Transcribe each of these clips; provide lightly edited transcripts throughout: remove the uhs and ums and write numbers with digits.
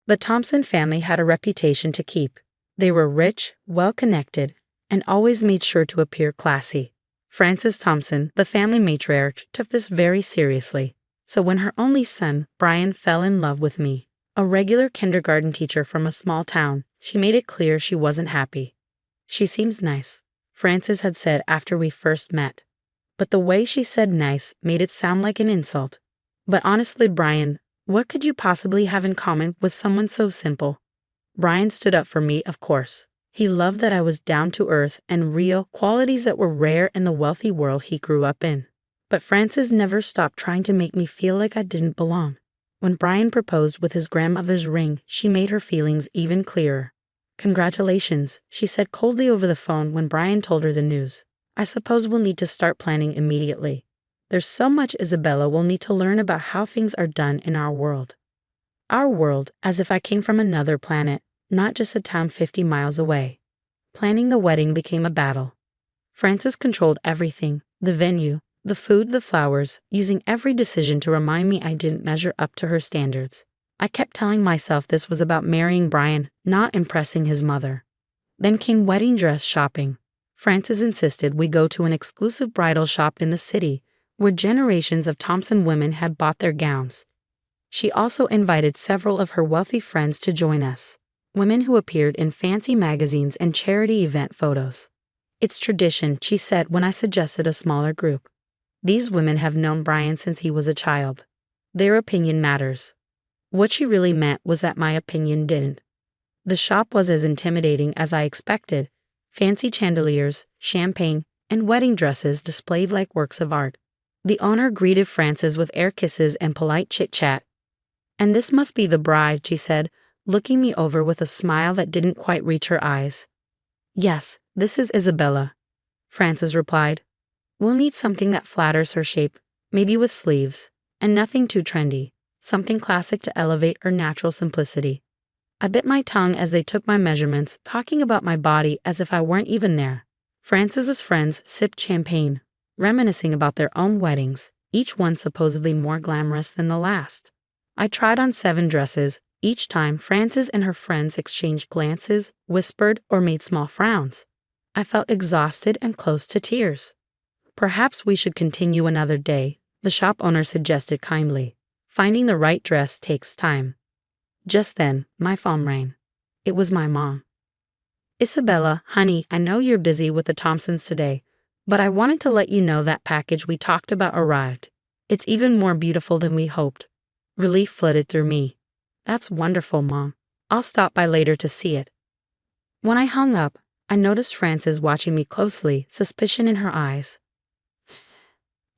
The Thompson family had a reputation to keep. They were rich, well-connected, and always made sure to appear classy. Frances Thompson, the family matriarch, took this very seriously. So when her only son, Brian, fell in love with me, a regular kindergarten teacher from a small town, she made it clear she wasn't happy. "She seems nice," Frances had said after we first met. But the way she said nice made it sound like an insult. "But honestly, Brian, what could you possibly have in common with someone so simple?" Brian stood up for me, of course. He loved that I was down to earth and real, qualities that were rare in the wealthy world he grew up in. But Frances never stopped trying to make me feel like I didn't belong. When Brian proposed with his grandmother's ring, she made her feelings even clearer. "Congratulations," she said coldly over the phone when Brian told her the news. "I suppose we'll need to start planning immediately. There's so much Isabella will need to learn about how things are done in our world." Our world, as if I came from another planet, not just a town 50 miles away. Planning the wedding became a battle. Frances controlled everything, the venue, the food, the flowers, using every decision to remind me I didn't measure up to her standards. I kept telling myself this was about marrying Brian, not impressing his mother. Then came wedding dress shopping. Frances insisted we go to an exclusive bridal shop in the city, where generations of Thompson women had bought their gowns. She also invited several of her wealthy friends to join us, women who appeared in fancy magazines and charity event photos. "It's tradition," she said when I suggested a smaller group. "These women have known Brian since he was a child. Their opinion matters." What she really meant was that my opinion didn't. The shop was as intimidating as I expected. Fancy chandeliers, champagne, and wedding dresses displayed like works of art. The owner greeted Frances with air kisses and polite chit-chat. "And this must be the bride," she said, looking me over with a smile that didn't quite reach her eyes. "Yes, this is Isabella," Frances replied. "We'll need something that flatters her shape, maybe with sleeves, and nothing too trendy, something classic to elevate her natural simplicity." I bit my tongue as they took my measurements, talking about my body as if I weren't even there. Frances's friends sipped champagne, reminiscing about their own weddings, each one supposedly more glamorous than the last. I tried on 7 dresses. Each time, Frances and her friends exchanged glances, whispered, or made small frowns. I felt exhausted and close to tears. "Perhaps we should continue another day," the shop owner suggested kindly. "Finding the right dress takes time." Just then, my phone rang. It was my mom. "Isabella, honey, I know you're busy with the Thompsons today, but I wanted to let you know that package we talked about arrived. It's even more beautiful than we hoped." Relief flooded through me. "That's wonderful, Mom. I'll stop by later to see it." When I hung up, I noticed Frances watching me closely, suspicion in her eyes.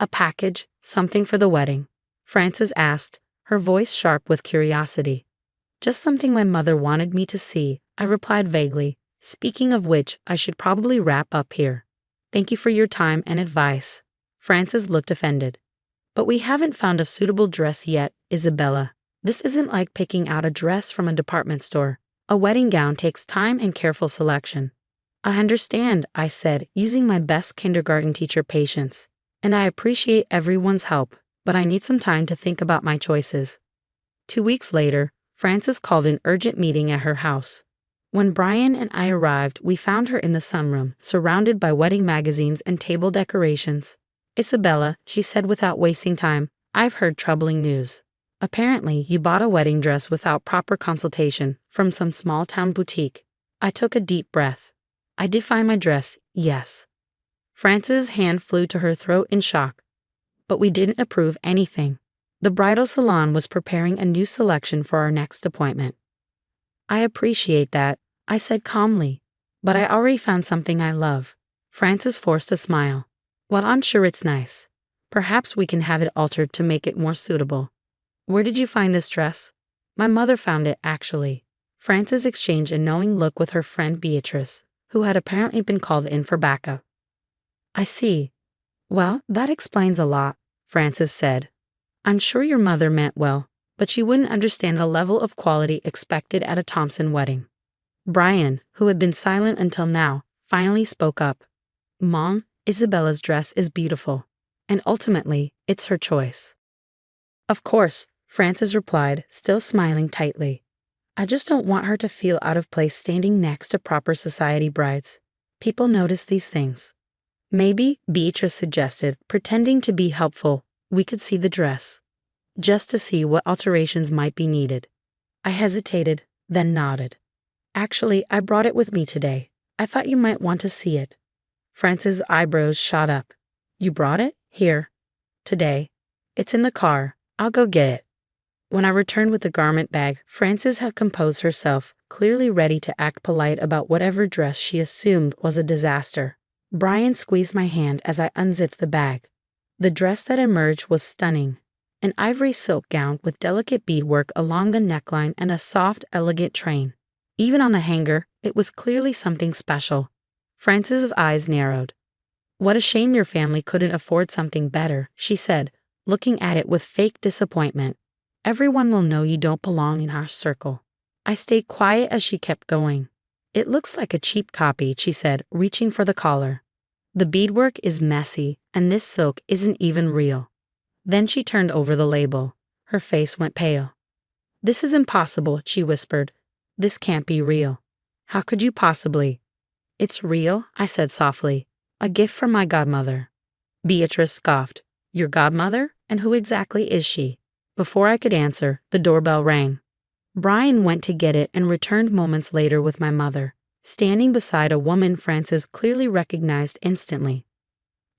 "A package, something for the wedding?" Frances asked, her voice sharp with curiosity. "Just something my mother wanted me to see," I replied vaguely. "Speaking of which, I should probably wrap up here. Thank you for your time and advice." Frances looked offended. "But we haven't found a suitable dress yet, Isabella. This isn't like picking out a dress from a department store. A wedding gown takes time and careful selection." "I understand," I said, using my best kindergarten teacher patience. "And I appreciate everyone's help, but I need some time to think about my choices." 2 weeks later, Frances called an urgent meeting at her house. When Brian and I arrived, we found her in the sunroom, surrounded by wedding magazines and table decorations. "Isabella," she said without wasting time, "I've heard troubling news. Apparently, you bought a wedding dress without proper consultation from some small-town boutique." I took a deep breath. "I did find my dress, yes." Frances' hand flew to her throat in shock. "But we didn't approve anything. The bridal salon was preparing a new selection for our next appointment." "I appreciate that," I said calmly. "But I already found something I love." Frances forced a smile. "Well, I'm sure it's nice. Perhaps we can have it altered to make it more suitable." "Where did you find this dress?" "My mother found it, actually." Frances exchanged a knowing look with her friend Beatrice, who had apparently been called in for backup. "I see. Well, that explains a lot," Frances said. "I'm sure your mother meant well, but she wouldn't understand the level of quality expected at a Thompson wedding." Brian, who had been silent until now, finally spoke up. "Mom, Isabella's dress is beautiful, and ultimately, it's her choice." "Of course," Frances replied, still smiling tightly. I just don't want her to feel out of place standing next to proper society brides. People notice these things. Maybe, Beatrice suggested, pretending to be helpful, we could see the dress, just to see what alterations might be needed. I hesitated, then nodded. Actually, I brought it with me today. I thought you might want to see it. Frances' eyebrows shot up. You brought it? Here. Today. It's in the car. I'll go get it. When I returned with the garment bag, Frances had composed herself, clearly ready to act polite about whatever dress she assumed was a disaster. Brian squeezed my hand as I unzipped the bag. The dress that emerged was stunning. An ivory silk gown with delicate beadwork along the neckline and a soft, elegant train. Even on the hanger, it was clearly something special. Frances' eyes narrowed. What a shame your family couldn't afford something better, she said, looking at it with fake disappointment. Everyone will know you don't belong in our circle. I stayed quiet as she kept going. It looks like a cheap copy, she said, reaching for the collar. The beadwork is messy, and this silk isn't even real. Then she turned over the label. Her face went pale. This is impossible, she whispered. This can't be real. How could you possibly? It's real, I said softly. A gift from my godmother. Beatrice scoffed. Your godmother? And who exactly is she? Before I could answer, the doorbell rang. Brian went to get it and returned moments later with my mother, standing beside a woman Frances clearly recognized instantly.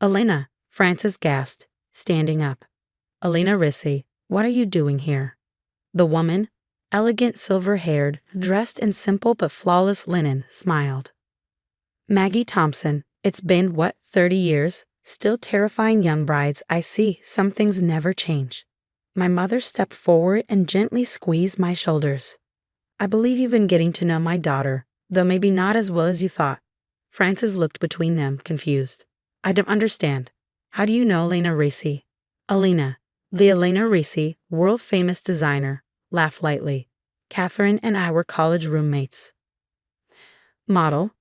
Elena, Frances gasped, standing up. Elena Rissy, what are you doing here? The woman, elegant silver-haired, dressed in simple but flawless linen, smiled. Maggie Thompson, it's been, 30 years? Still terrifying young brides, I see. Some things never change. My mother stepped forward and gently squeezed my shoulders. I believe you've been getting to know my daughter, though maybe not as well as you thought. Frances looked between them, confused. I don't understand. How do you know Elena Rissy? Elena, the Elena Rissy, world-famous designer, laughed lightly. Catherine and I were college roommates. Model?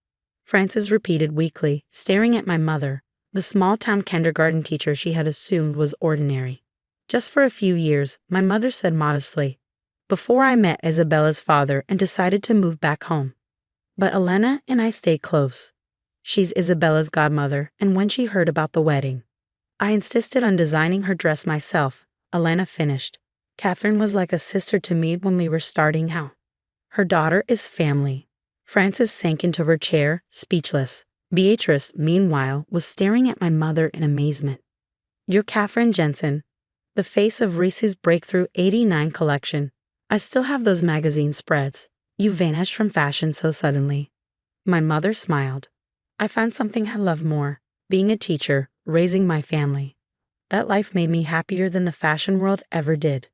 Frances repeated weakly, staring at my mother, the small-town kindergarten teacher she had assumed was ordinary. Just for a few years, my mother said modestly, before I met Isabella's father and decided to move back home. But Elena and I stayed close. She's Isabella's godmother, and when she heard about the wedding, I insisted on designing her dress myself, Elena finished. Catherine was like a sister to me when we were starting out. Her daughter is family. Frances sank into her chair, speechless. Beatrice, meanwhile, was staring at my mother in amazement. You're Catherine Jensen, the face of Reese's Breakthrough '89 collection. I still have those magazine spreads. You vanished from fashion so suddenly. My mother smiled. I found something I love more, being a teacher, raising my family. That life made me happier than the fashion world ever did.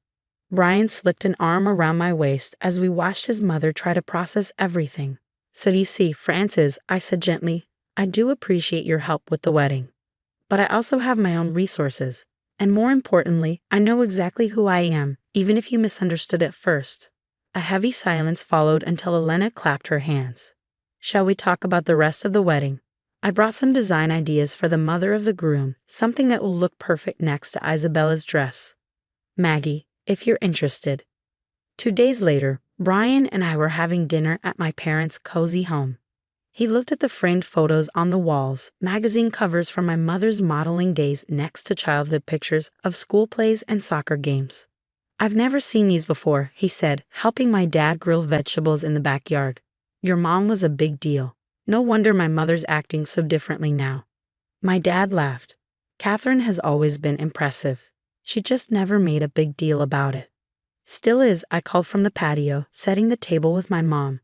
Brian slipped an arm around my waist as we watched his mother try to process everything. So you see, Frances, I said gently, I do appreciate your help with the wedding. But I also have my own resources. And more importantly, I know exactly who I am, even if you misunderstood at first. A heavy silence followed until Elena clapped her hands. Shall we talk about the rest of the wedding? I brought some design ideas for the mother of the groom, something that will look perfect next to Isabella's dress. Maggie, if you're interested. 2 days later, Brian and I were having dinner at my parents' cozy home. He looked at the framed photos on the walls, magazine covers from my mother's modeling days next to childhood pictures of school plays and soccer games. I've never seen these before, he said, helping my dad grill vegetables in the backyard. Your mom was a big deal. No wonder my mother's acting so differently now. My dad laughed. Catherine has always been impressive. She just never made a big deal about it. Still is, I called from the patio, setting the table with my mom.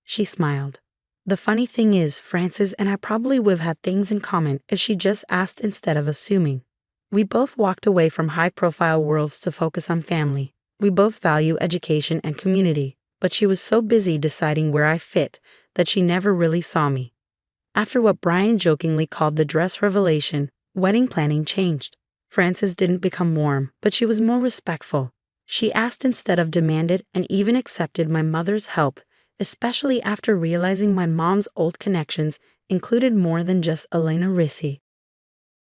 She smiled. The funny thing is, Frances and I probably would have had things in common if she just asked instead of assuming. We both walked away from high-profile worlds to focus on family. We both value education and community, but she was so busy deciding where I fit that she never really saw me. After what Brian jokingly called the dress revelation, wedding planning changed. Frances didn't become warm, but she was more respectful. She asked instead of demanded and even accepted my mother's help, especially after realizing my mom's old connections included more than just Elena Rissy.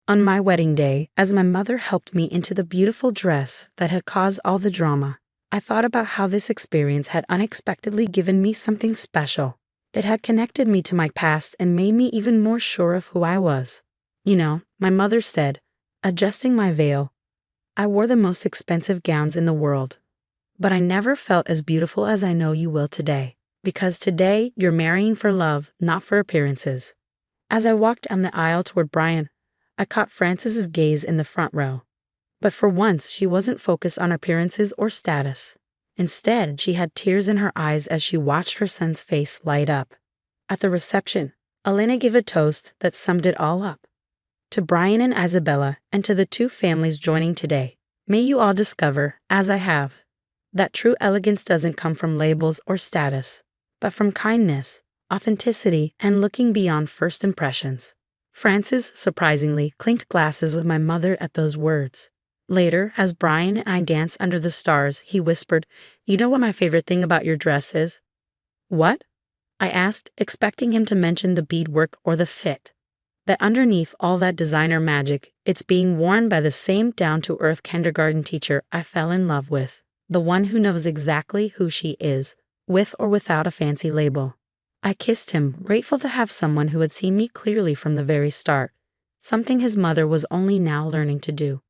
On my wedding day, as my mother helped me into the beautiful dress that had caused all the drama, I thought about how this experience had unexpectedly given me something special. It had connected me to my past and made me even more sure of who I was. You know, my mother said, adjusting my veil, I wore the most expensive gowns in the world. But I never felt as beautiful as I know you will today. Because today, you're marrying for love, not for appearances. As I walked down the aisle toward Brian, I caught Frances's gaze in the front row. But for once, she wasn't focused on appearances or status. Instead, she had tears in her eyes as she watched her son's face light up. At the reception, Elena gave a toast that summed it all up. To Brian and Isabella, and to the two families joining today, may you all discover, as I have, that true elegance doesn't come from labels or status, but from kindness, authenticity, and looking beyond first impressions. Francis, surprisingly, clinked glasses with my mother at those words. Later, as Brian and I danced under the stars, he whispered, "You know what my favorite thing about your dress is?" "What?" I asked, expecting him to mention the beadwork or the fit. That underneath all that designer magic, it's being worn by the same down-to-earth kindergarten teacher I fell in love with, the one who knows exactly who she is, with or without a fancy label. I kissed him, grateful to have someone who had seen me clearly from the very start, something his mother was only now learning to do.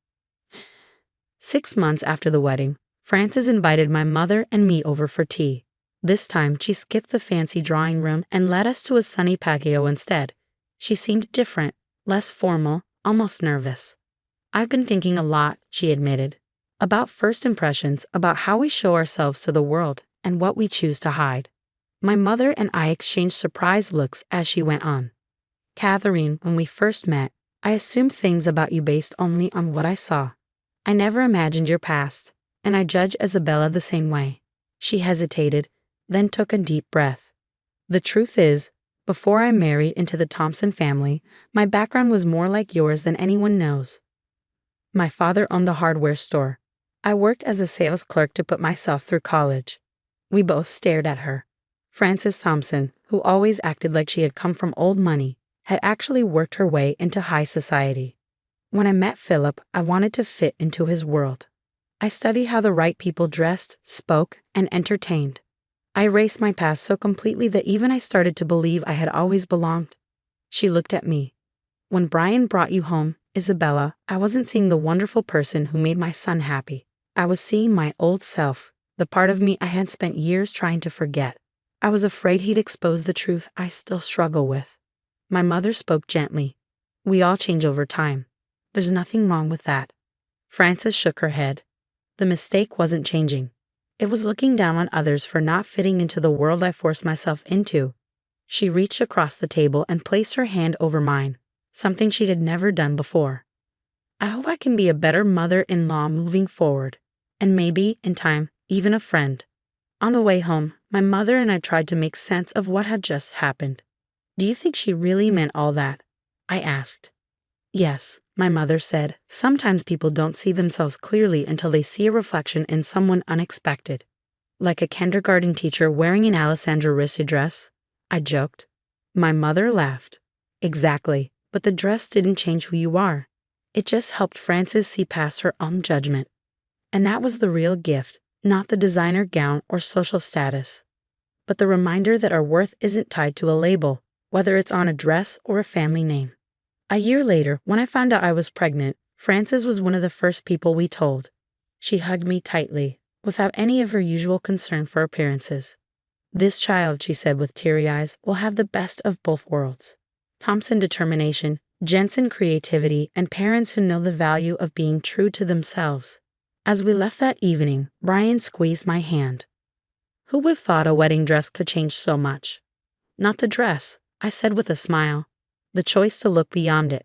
6 months after the wedding, Frances invited my mother and me over for tea. This time, she skipped the fancy drawing room and led us to a sunny patio instead. She seemed different, less formal, almost nervous. "I've been thinking a lot," she admitted, "about first impressions, about how we show ourselves to the world, and what we choose to hide." My mother and I exchanged surprised looks as she went on. "Catherine, when we first met, I assumed things about you based only on what I saw. I never imagined your past, and I judge Isabella the same way." She hesitated, then took a deep breath. "The truth is, before I married into the Thompson family, my background was more like yours than anyone knows. My father owned a hardware store. I worked as a sales clerk to put myself through college." We both stared at her. Frances Thompson, who always acted like she had come from old money, had actually worked her way into high society. When I met Philip, I wanted to fit into his world. I studied how the right people dressed, spoke, and entertained. I erased my past so completely that even I started to believe I had always belonged. She looked at me. "When Brian brought you home, Isabella, I wasn't seeing the wonderful person who made my son happy. I was seeing my old self, the part of me I had spent years trying to forget. I was afraid he'd expose the truth I still struggle with." My mother spoke gently. "We all change over time. There's nothing wrong with that." Frances shook her head. The mistake wasn't changing. It was looking down on others for not fitting into the world I forced myself into. She reached across the table and placed her hand over mine, something she had never done before. "I hope I can be a better mother-in-law moving forward, and maybe, in time, even a friend." On the way home, my mother and I tried to make sense of what had just happened. "Do you think she really meant all that?" I asked. "Yes," my mother said. "Sometimes people don't see themselves clearly until they see a reflection in someone unexpected. Like a kindergarten teacher wearing an Alessandro Rossi dress," I joked. My mother laughed. "Exactly, but the dress didn't change who you are. It just helped Frances see past her own judgment. And that was the real gift, not the designer gown or social status, but the reminder that our worth isn't tied to a label, whether it's on a dress or a family name." A year later, when I found out I was pregnant, Frances was one of the first people we told. She hugged me tightly, without any of her usual concern for appearances. "This child," she said with teary eyes, "will have the best of both worlds. Thompson determination, Jensen creativity, and parents who know the value of being true to themselves." As we left that evening, Brian squeezed my hand. "Who would have thought a wedding dress could change so much?" "Not the dress," I said with a smile. "The choice to look beyond it.